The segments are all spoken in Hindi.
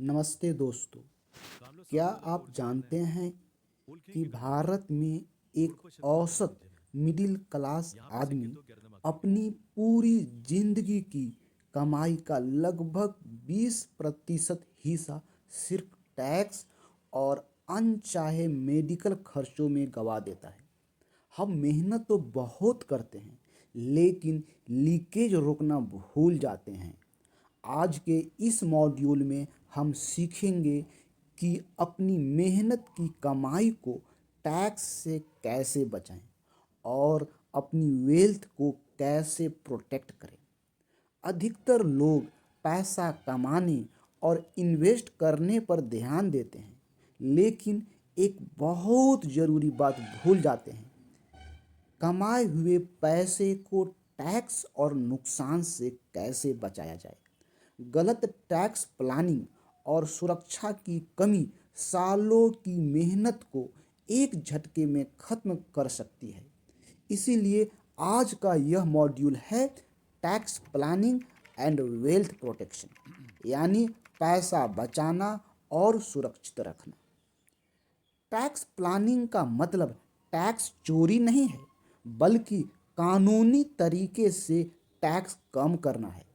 नमस्ते दोस्तों। क्या आप जानते हैं कि भारत में एक औसत मिडिल क्लास आदमी अपनी पूरी जिंदगी की कमाई का लगभग 20% हिस्सा सिर्फ टैक्स और अनचाहे मेडिकल खर्चों में गवा देता है। हम मेहनत तो बहुत करते हैं, लेकिन लीकेज रोकना भूल जाते हैं। आज के इस मॉड्यूल में हम सीखेंगे कि अपनी मेहनत की कमाई को टैक्स से कैसे बचाएं और अपनी वेल्थ को कैसे प्रोटेक्ट करें। अधिकतर लोग पैसा कमाने और इन्वेस्ट करने पर ध्यान देते हैं, लेकिन एक बहुत ज़रूरी बात भूल जाते हैं। कमाए हुए पैसे को टैक्स और नुकसान से कैसे बचाया जाए। गलत टैक्स प्लानिंग और सुरक्षा की कमी सालों की मेहनत को एक झटके में खत्म कर सकती है। इसीलिए आज का यह मॉड्यूल है tax planning and wealth protection, यानी पैसा बचाना और सुरक्षित रखना। टैक्स प्लानिंग का मतलब टैक्स चोरी नहीं है, बल्कि कानूनी तरीके से टैक्स कम करना है।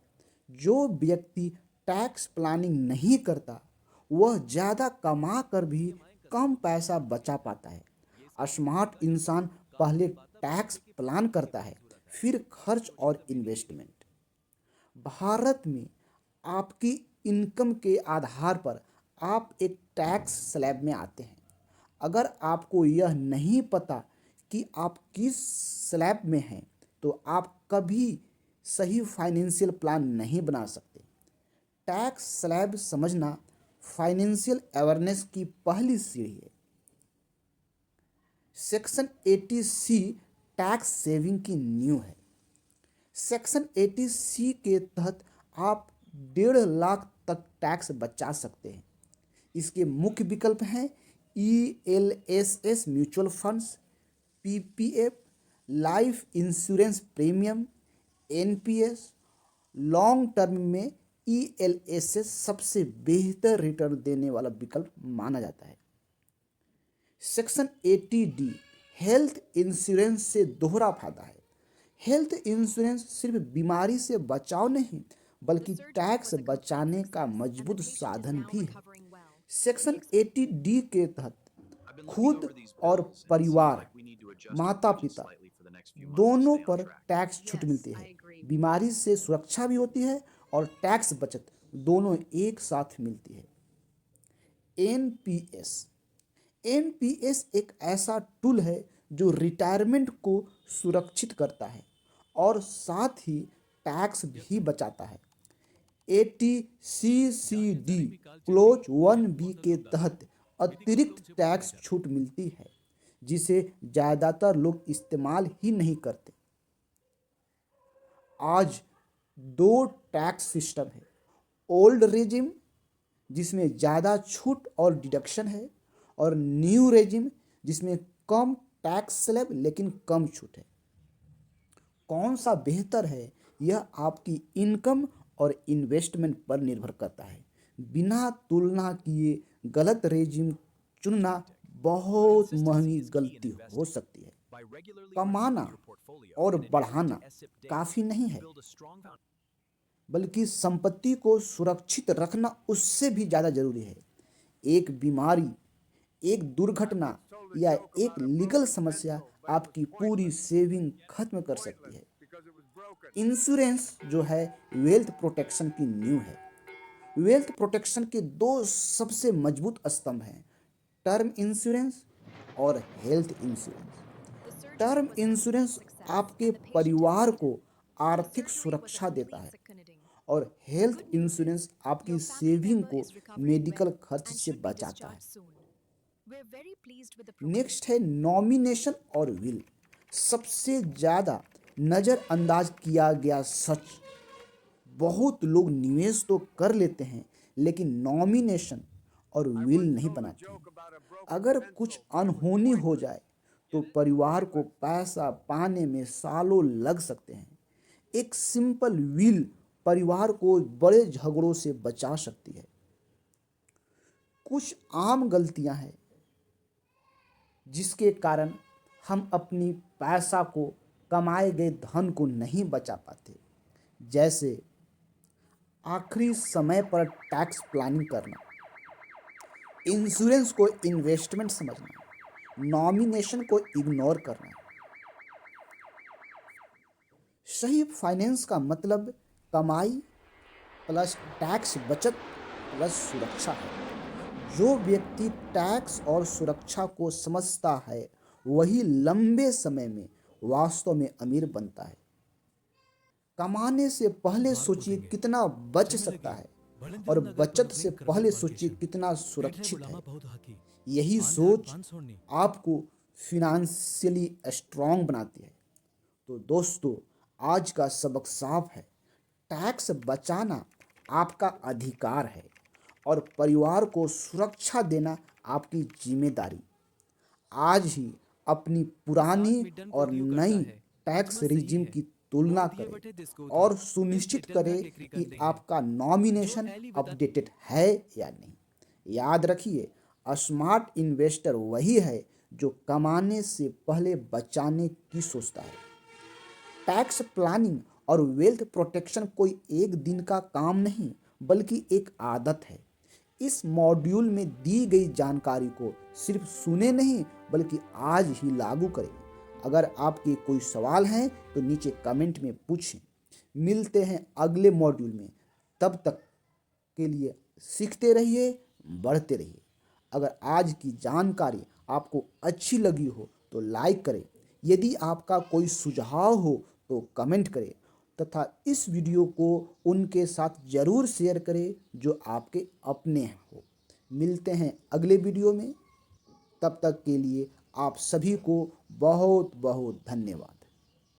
जो व्यक्ति टैक्स प्लानिंग नहीं करता, वह ज़्यादा कमा कर भी कम पैसा बचा पाता है। स्मार्ट इंसान पहले टैक्स प्लान करता है, फिर खर्च और इन्वेस्टमेंट। भारत में आपकी इनकम के आधार पर आप एक टैक्स स्लैब में आते हैं। अगर आपको यह नहीं पता कि आप किस स्लैब में हैं, तो आप कभी सही फाइनेंशियल प्लान नहीं बना सकते। टैक्स स्लैब समझना फाइनेंशियल अवेयरनेस की पहली सीढ़ी है। सेक्शन 80C टैक्स सेविंग की नींव है। सेक्शन 80C के तहत आप 1.5 लाख तक टैक्स बचा सकते हैं। इसके मुख्य विकल्प हैं ELSS mutual funds, PPF, life insurance premium, NPS। Long term में ELSS सबसे बेहतर रिटर्न देने वाला विकल्प माना जाता है। सेक्शन 80D हेल्थ इंश्योरेंस से दोहरा फायदा है। हेल्थ इंश्योरेंस सिर्फ बीमारी से बचाव नहीं, बल्कि टैक्स बचाने का मजबूत साधन भी है। सेक्शन 80D के तहत खुद और परिवार, माता पिता दोनों पर टैक्स छूट मिलती है। बीमारी से सुरक्षा भी होती है और टैक्स बचत दोनों एक साथ मिलती है। NPS NPS एक ऐसा टूल है जो रिटायरमेंट को सुरक्षित करता है और साथ ही टैक्स भी बचाता है। 80CCD क्लोज 1B के तहत अतिरिक्त टैक्स छूट मिलती है, जिसे ज़्यादातर लोग इस्तेमाल ही नहीं करते। आज दो टैक्स सिस्टम है। ओल्ड रेजिम, जिसमें ज़्यादा छूट और डिडक्शन है, और न्यू रेजिम, जिसमें कम टैक्स स्लैब लेकिन कम छूट है। कौन सा बेहतर है, यह आपकी इनकम और इन्वेस्टमेंट पर निर्भर करता है। बिना तुलना किए गलत रेजिम चुनना बहुत महंगी गलती हो सकती है। कमाना और बढ़ाना काफ़ी नहीं है, बल्कि संपत्ति को सुरक्षित रखना उससे भी ज़्यादा जरूरी है। एक बीमारी, एक दुर्घटना या एक लीगल समस्या आपकी पूरी सेविंग खत्म कर सकती है। इंश्योरेंस जो है वेल्थ प्रोटेक्शन की नींव है। वेल्थ प्रोटेक्शन के दो सबसे मजबूत स्तंभ हैं, टर्म इंश्योरेंस और हेल्थ इंश्योरेंस। टर्म इंश्योरेंस आपके परिवार को आर्थिक सुरक्षा देता है और हेल्थ इंश्योरेंस आपकी सेविंग को मेडिकल खर्च से बचाता है। नेक्स्ट है नॉमिनेशन और विल, सबसे ज़्यादा नज़रअंदाज किया गया सच। बहुत लोग निवेश तो कर लेते हैं, लेकिन नॉमिनेशन और विल नहीं बनाते हैं। अगर कुछ अनहोनी हो जाए तो परिवार को पैसा पाने में सालों लग सकते हैं। एक सिंपल विल परिवार को बड़े झगड़ों से बचा सकती है। कुछ आम गलतियां हैं जिसके कारण हम अपनी पैसा को, कमाए गए धन को नहीं बचा पाते। जैसे आखिरी समय पर टैक्स प्लानिंग करना, इंश्योरेंस को इन्वेस्टमेंट समझना, नॉमिनेशन को इग्नोर करना। सही फाइनेंस का मतलब कमाई प्लस टैक्स बचत प्लस सुरक्षा है। जो व्यक्ति टैक्स और सुरक्षा को समझता है वही लंबे समय में वास्तव में अमीर बनता है। कमाने से पहले सोचिए कितना बच सकता है और बचत से पहले सोचिए कितना सुरक्षित है। यही सोच आपको फिनेंशियली स्ट्रांग बनाती है। तो दोस्तों, आज का सबक साफ है, टैक्स बचाना आपका अधिकार है और परिवार को सुरक्षा देना आपकी जिम्मेदारी। आज ही अपनी पुरानी और नई टैक्स रिजिम की तुलना करें और सुनिश्चित करें कि आपका नॉमिनेशन अपडेटेड है या नहीं। याद रखिए, स्मार्ट इन्वेस्टर वही है जो कमाने से पहले बचाने की सोचता है। टैक्स प्लानिंग और वेल्थ प्रोटेक्शन कोई एक दिन का काम नहीं बल्कि एक आदत है। इस मॉड्यूल में दी गई जानकारी को सिर्फ सुने नहीं बल्कि आज ही लागू करें। अगर आपके कोई सवाल हैं तो नीचे कमेंट में पूछें। मिलते हैं अगले मॉड्यूल में। तब तक के लिए सीखते रहिए, बढ़ते रहिए। अगर आज की जानकारी आपको अच्छी लगी हो तो लाइक करें। यदि आपका कोई सुझाव हो तो कमेंट करें तथा इस वीडियो को उनके साथ ज़रूर शेयर करें जो आपके अपने हो। मिलते हैं अगले वीडियो में। तब तक के लिए आप सभी को बहुत बहुत धन्यवाद।